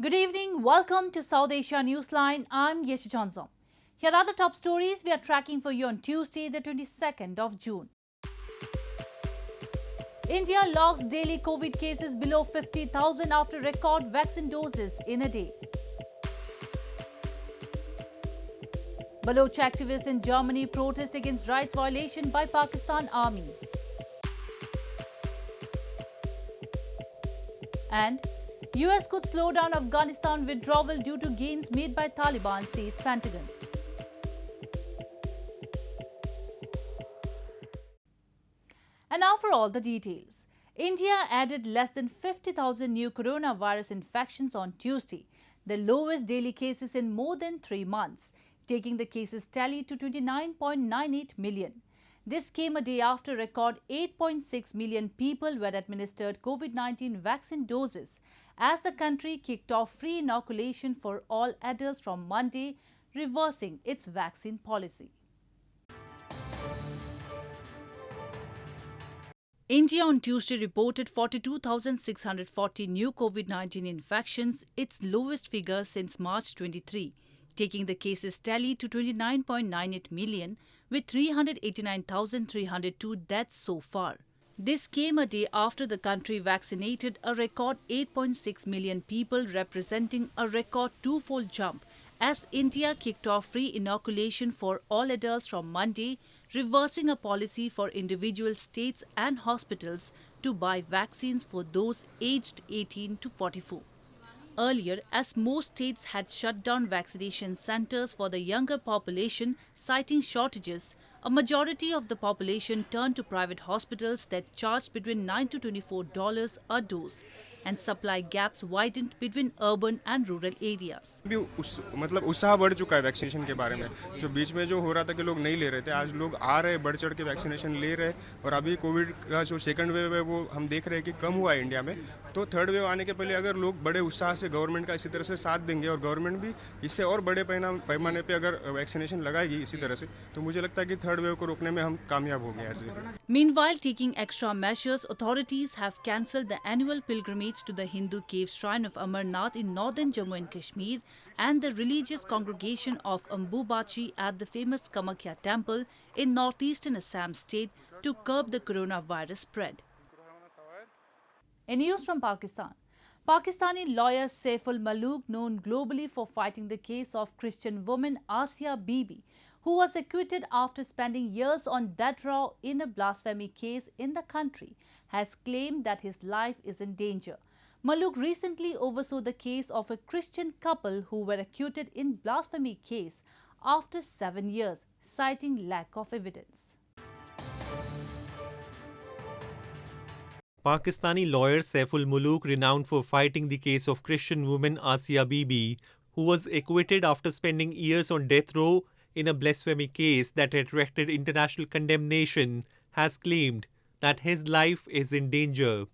Good evening. Welcome to South Asia Newsline. I'm Yeshi Johnson. Here are the top stories we are tracking for you on Tuesday, the 22nd of June. India logs daily COVID cases below 50,000 after record vaccine doses in a day. Baloch activists in Germany protest against rights violation by Pakistan Army. And US could slow down Afghanistan withdrawal due to gains made by Taliban, says Pentagon. And now for all the details. India added less than 50,000 new coronavirus infections on Tuesday, the lowest daily cases in more than 3 months, taking the cases tally to 29.98 million. This came a day after record 8.6 million people were administered COVID-19 vaccine doses as the country kicked off free inoculation for all adults from Monday, reversing its vaccine policy. India on Tuesday reported 42,640 new COVID-19 infections, its lowest figure since March 23, taking the cases tally to 29.98 million, with 389,302 deaths so far. This came a day after the country vaccinated a record 8.6 million people, representing a record twofold jump as India kicked off free inoculation for all adults from Monday, reversing a policy for individual states and hospitals to buy vaccines for those aged 18 to 44. Earlier, as most states had shut down vaccination centers for the younger population, citing shortages, a majority of the population turned to private hospitals that charged between $9 to $24 a dose, and supply gaps widened between urban and rural areas. मतलब उत्साह बढ़ चुका है vaccination के बारे में। जो बीच में जो हो रहा था कि लोग नहीं ले रहे थे, आज लोग आ रहे, बढ़ चढ़ के वैक्सीनेशन ले रहे। और अभी कोविड का जो सेकंड वेव है वो हम देख रहे हैं कि कम हुआ है इंडिया में। तो थर्ड वेव आने के पहले अगर लोग बड़े उत्साह से गवर्नमेंट का इसी तरह से साथ देंगे और गवर्नमेंट भी इससे और बड़े पैमाने पे अगर वैक्सीनेशन लगाएगी इसी तरह से, तो मुझे लगता है कि थर्ड वेव को रोकने में हम कामयाब हो गए। Meanwhile, taking extra measures, authorities have cancelled the annual pilgrimage to the Hindu cave shrine of Amarnath in northern Jammu and Kashmir and the religious congregation of Ambubachi at the famous Kamakhya temple in northeastern Assam state to curb the coronavirus spread. In news from Pakistan, Pakistani lawyer Saiful Malook, known globally for fighting the case of Christian woman Asia Bibi, who was acquitted after spending years on death row in a blasphemy case in the country, has claimed that his life is in danger. Malook recently oversaw the case of a Christian couple who were acquitted in blasphemy case after 7 years, citing lack of evidence. Pakistani lawyer Saiful Malook, renowned for fighting the case of Christian woman Asia Bibi, who was acquitted after spending years on death row in a blasphemy case that attracted international condemnation, has claimed that his life is in danger.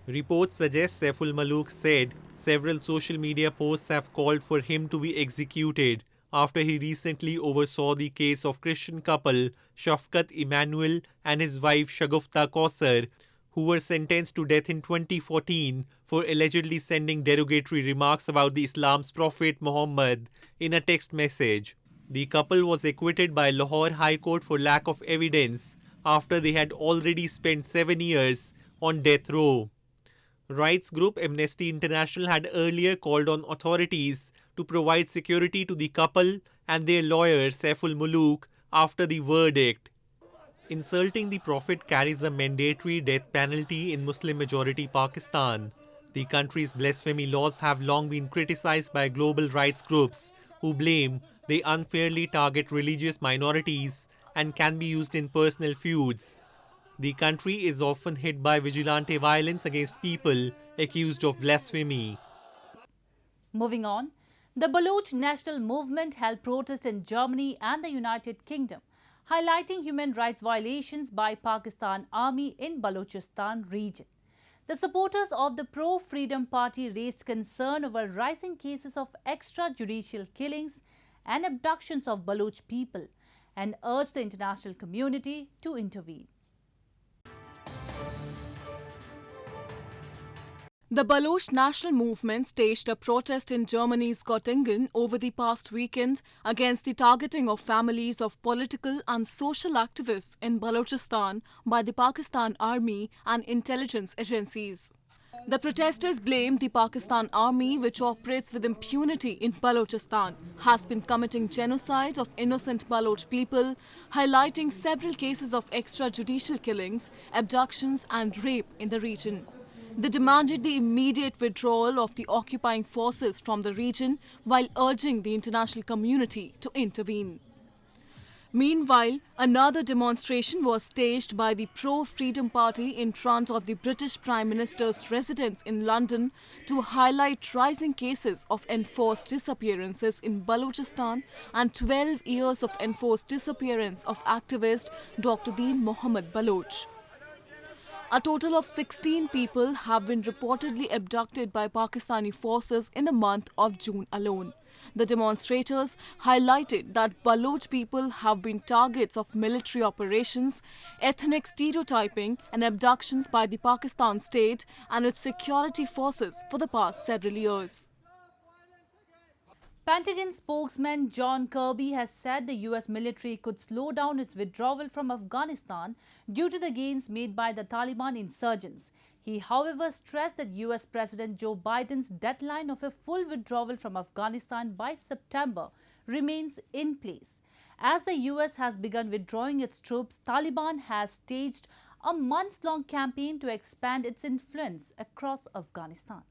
Reports suggest Saiful Malook said several social media posts have called for him to be executed after he recently oversaw the case of Christian couple Shafkat Emanuel and his wife Shagufta Kausar, who were sentenced to death in 2014 for allegedly sending derogatory remarks about the Islam's Prophet Muhammad in a text message. The couple was acquitted by Lahore High Court for lack of evidence after they had already spent 7 years on death row. Rights group Amnesty International had earlier called on authorities to provide security to the couple and their lawyer Saiful Malook after the verdict. Insulting the Prophet carries a mandatory death penalty in Muslim-majority Pakistan. The country's blasphemy laws have long been criticized by global rights groups who blame they unfairly target religious minorities and can be used in personal feuds. The country is often hit by vigilante violence against people accused of blasphemy. Moving on, the Baloch National Movement held protests in Germany and the United Kingdom, highlighting human rights violations by Pakistan Army in Balochistan region. The supporters of the Pro-Freedom Party raised concern over rising cases of extrajudicial killings and abductions of Baloch people and urged the international community to intervene. The Baloch National Movement staged a protest in Germany's Göttingen over the past weekend against the targeting of families of political and social activists in Balochistan by the Pakistan Army and intelligence agencies. The protesters blamed the Pakistan Army, which operates with impunity in Balochistan, has been committing genocide of innocent Baloch people, highlighting several cases of extrajudicial killings, abductions and rape in the region. They demanded the immediate withdrawal of the occupying forces from the region while urging the international community to intervene. Meanwhile, another demonstration was staged by the Pro-Freedom Party in front of the British Prime Minister's residence in London to highlight rising cases of enforced disappearances in Balochistan and 12 years of enforced disappearance of activist Dr. Deen Mohammed Baloch. A total of 16 people have been reportedly abducted by Pakistani forces in the month of June alone. The demonstrators highlighted that Baloch people have been targets of military operations, ethnic stereotyping and abductions by the Pakistan state and its security forces for the past several years. Pentagon spokesman John Kirby has said the US military could slow down its withdrawal from Afghanistan due to the gains made by the Taliban insurgents. He, however, stressed that US President Joe Biden's deadline of a full withdrawal from Afghanistan by September remains in place. As the US has begun withdrawing its troops, Taliban has staged a months-long campaign to expand its influence across Afghanistan.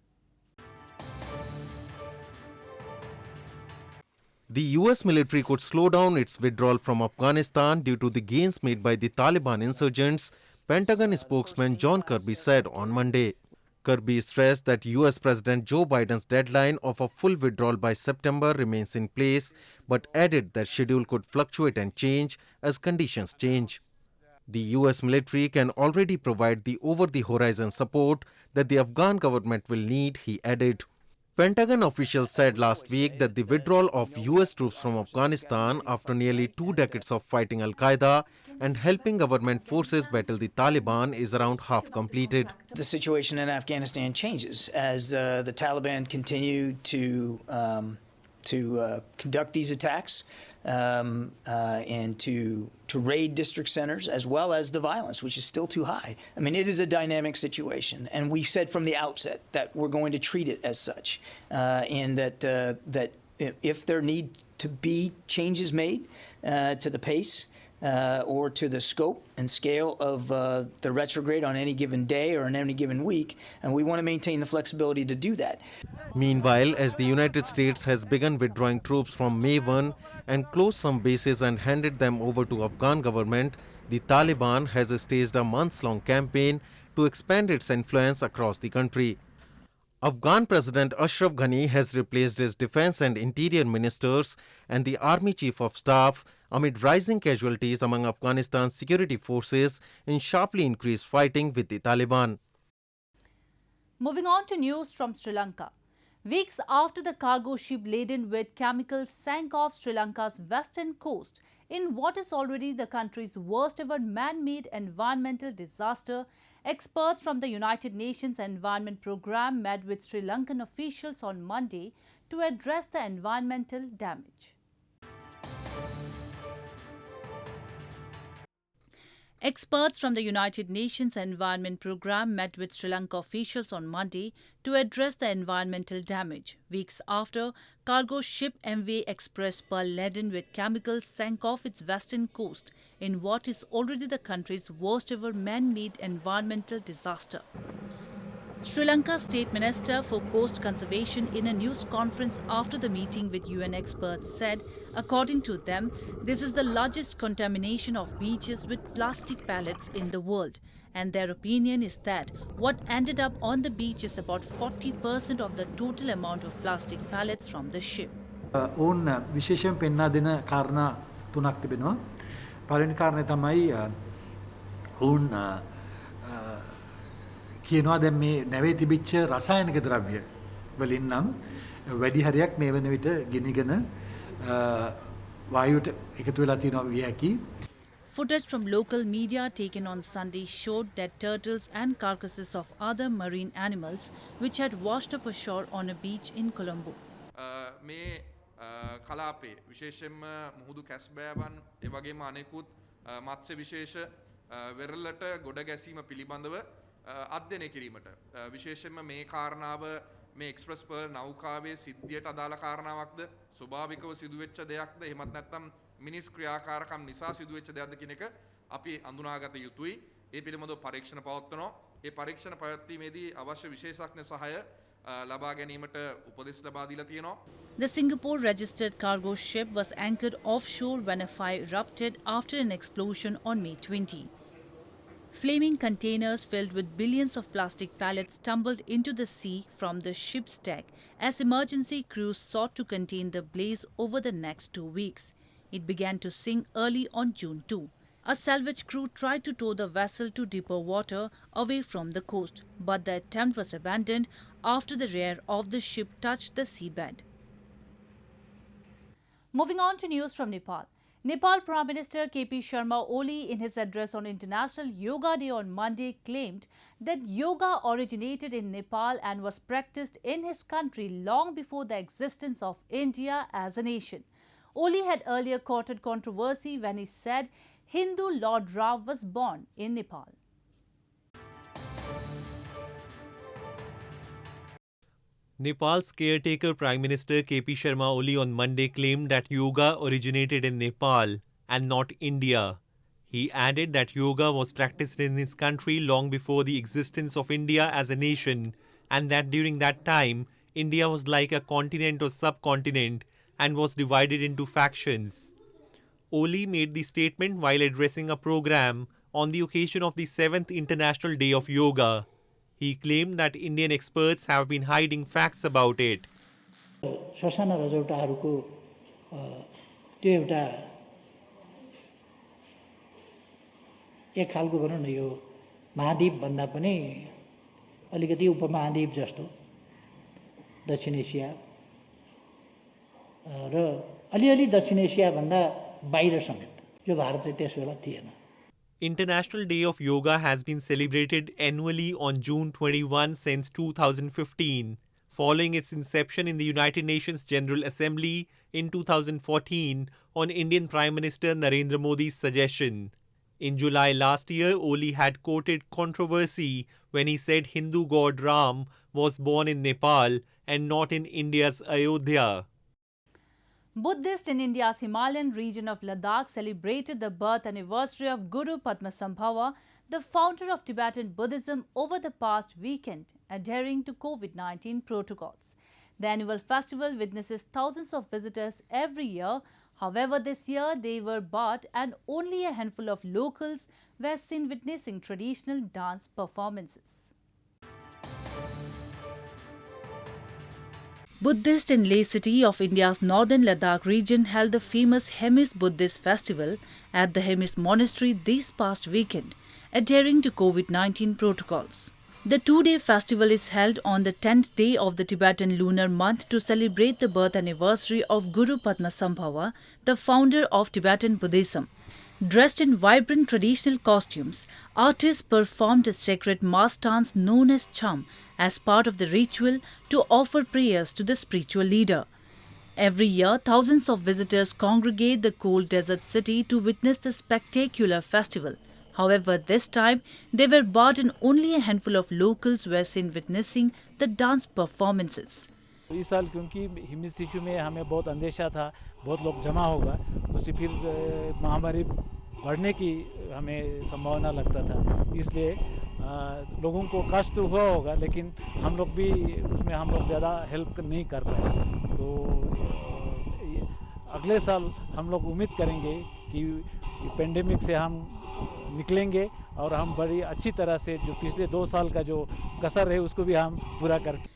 The US military could slow down its withdrawal from Afghanistan due to the gains made by the Taliban insurgents, Pentagon spokesman John Kirby said on Monday. Kirby stressed that US President Joe Biden's deadline of a full withdrawal by September remains in place, but added that schedule could fluctuate and change as conditions change. The US military can already provide the over-the-horizon support that the Afghan government will need, he added. Pentagon officials said last week that the withdrawal of US troops from Afghanistan after nearly 2 decades of fighting Al-Qaeda and helping government forces battle the Taliban is around half completed. The situation in Afghanistan changes as the Taliban continue to conduct these attacks and to raid district centers, as well as the violence, which is still too high. I mean, it is a dynamic situation, and we said from the outset that we're going to treat it as such, and that if there need to be changes made to the pace or to the scope and scale of the retrograde on any given day or in any given week, and we want to maintain the flexibility to do that. Meanwhile, as the United States has begun withdrawing troops from May 1 and closed some bases and handed them over to Afghan government, the Taliban has staged a months-long campaign to expand its influence across the country. Afghan President Ashraf Ghani has replaced his defense and interior ministers and the army chief of staff amid rising casualties among Afghanistan's security forces in sharply increased fighting with the Taliban. Moving on to news from Sri Lanka. Weeks after the cargo ship laden with chemicals sank off Sri Lanka's western coast in what is already the country's worst ever man-made environmental disaster, experts from the United Nations Environment Programme met with Sri Lankan officials on Monday to address the environmental damage. Experts from the United Nations Environment Programme met with Sri Lanka officials on Monday to address the environmental damage, weeks after cargo ship MV Express Pearl laden with chemicals sank off its western coast in what is already the country's worst ever man-made environmental disaster. Sri Lanka's State Minister for Coast Conservation in a news conference after the meeting with UN experts said, according to them, this is the largest contamination of beaches with plastic pellets in the world. And their opinion is that what ended up on the beach is about 40% of the total amount of plastic pellets from the ship. ඕන් විශේෂයෙන් පෙන්වා දෙන කාරණා තුනක් තිබෙනවා. පළවෙනි කාරණේ තමයි ඕන් කියනවා දැන් මේ නැවේ තිබිච්ච රසායනික ද්‍රව්‍ය වලින් නම් වැඩි හරියක් මේ වෙන විට ගිනිගෙන වායුවට එකතු වෙලා තියෙනවා විය හැකි. Footage from local media taken on Sunday showed that turtles and carcasses of other marine animals which had washed up ashore on a beach in Colombo. මේ කලාපේ විශේෂයෙන්ම මුහුදු කැස්බෑවන් ඒ වගේම අනෙකුත් මත්ස්‍ය විශේෂ වෙරළට ගොඩ ගැසීම පිළිබඳව අධ්‍යයනය කිරීමට විශේෂයෙන්ම මේ කාරණාව මේ එක්ස්ප්‍රස් පර්ල් නෞකාවේ සිද්ධියට අදාළ කාරණාවක්ද ස්වභාවිකව සිදුවෙච්ච දෙයක්ද එහෙමත් නැත්නම් මිනිස් ක්‍රියාකාරකම් නිසා සිදුවෙච්ච දෙයක්ද කියන එක අපි අඳුනාගත යුතුයි. ඒ පිළිබඳව පරීක්ෂණ පවත්වනවා. ඒ පරීක්ෂණ පැවැත්වීමේදී අවශ්‍ය විශේෂඥ සහාය ලබා ගැනීමට උපදෙස් ලබා දීලා තියෙනවා. The Singapore-registered cargo ship was anchored offshore when a fire erupted after an explosion on May 20. Flaming containers filled with billions of plastic pallets tumbled into the sea from the ship's deck as emergency crews sought to contain the blaze over the next 2 weeks. It began to sink early on June 2. A salvage crew tried to tow the vessel to deeper water away from the coast, but the attempt was abandoned after the rear of the ship touched the seabed. Moving on to news from Nepal. Nepal Prime Minister KP Sharma Oli, in his address on International Yoga Day on Monday, claimed that yoga originated in Nepal and was practiced in his country long before the existence of India as a nation. Oli had earlier courted controversy when he said Hindu Lord Ram was born in Nepal. Nepal's caretaker Prime Minister KP Sharma Oli on Monday claimed that yoga originated in Nepal and not India. He added that yoga was practiced in his country long before the existence of India as a nation, and that during that time, India was like a continent or subcontinent and was divided into factions. Oli made the statement while addressing a program on the occasion of the 7th International Day of Yoga. He claimed that Indian experts have been hiding facts about it. ससाना रजौटाहरूको त्यो एउटा एक खालको भनौँ न यो महाद्वीप भन्दा पनि अलिकति उपमहाद्वीप जस्तो दक्षिण एसिया र अलिअलि दक्षिण एसिया भन्दा बाहिर समेत जो भारत चाहिँ त्यसबेला थिएन. International Day of Yoga has been celebrated annually on June 21 since 2015, following its inception in the United Nations General Assembly in 2014 on Indian Prime Minister Narendra Modi's suggestion. In July last year, Oli had quoted controversy when he said Hindu god Ram was born in Nepal and not in India's Ayodhya. Buddhists in India's Himalayan region of Ladakh celebrated the birth anniversary of Guru Padmasambhava, the founder of Tibetan Buddhism, over the past weekend, adhering to COVID-19 protocols. The annual festival witnesses thousands of visitors every year. However, this year they were barred and only a handful of locals were seen witnessing traditional dance performances. Buddhists in Leh city of India's northern Ladakh region held the famous Hemis Buddhist festival at the Hemis monastery this past weekend, adhering to COVID-19 protocols. The two-day festival is held on the 10th day of the Tibetan lunar month to celebrate the birth anniversary of Guru Padmasambhava, the founder of Tibetan Buddhism. Dressed in vibrant traditional costumes, artists performed a sacred mass dance known as Cham as part of the ritual to offer prayers to the spiritual leader. Every year, thousands of visitors congregate the cold desert city to witness the spectacular festival. However, this time, they were barred and only a handful of locals were seen witnessing the dance performances. इस साल क्योंकि Hemis issue में हमें बहुत अंदेशा था, बहुत लोग जमा होगा, उससे फिर महामारी बढ़ने की हमें संभावना लगता था, इसलिए लोगों को कष्ट हुआ होगा, लेकिन हम लोग भी उसमें हम लोग ज़्यादा हेल्प नहीं कर पाए. तो अगले साल हम लोग उम्मीद करेंगे कि पेंडेमिक से हम निकलेंगे और हम बड़ी अच्छी तरह से जो पिछले 2 साल का जो कसर है उसको भी हम पूरा करके.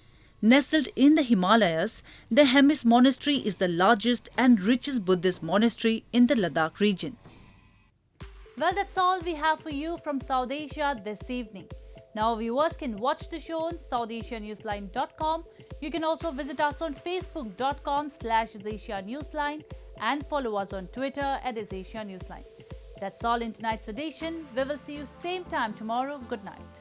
Nestled in the Himalayas, the Hemis monastery is the largest and richest Buddhist monastery in the Ladakh region. Well, that's all we have for you from South Asia this evening. Now, viewers can watch the show on SouthAsiaNewsline.com. You can also visit us on Facebook.com/AsiaNewsline and follow us on Twitter @AsiaNewsline. That's all in tonight's edition. We will see you same time tomorrow. Good night.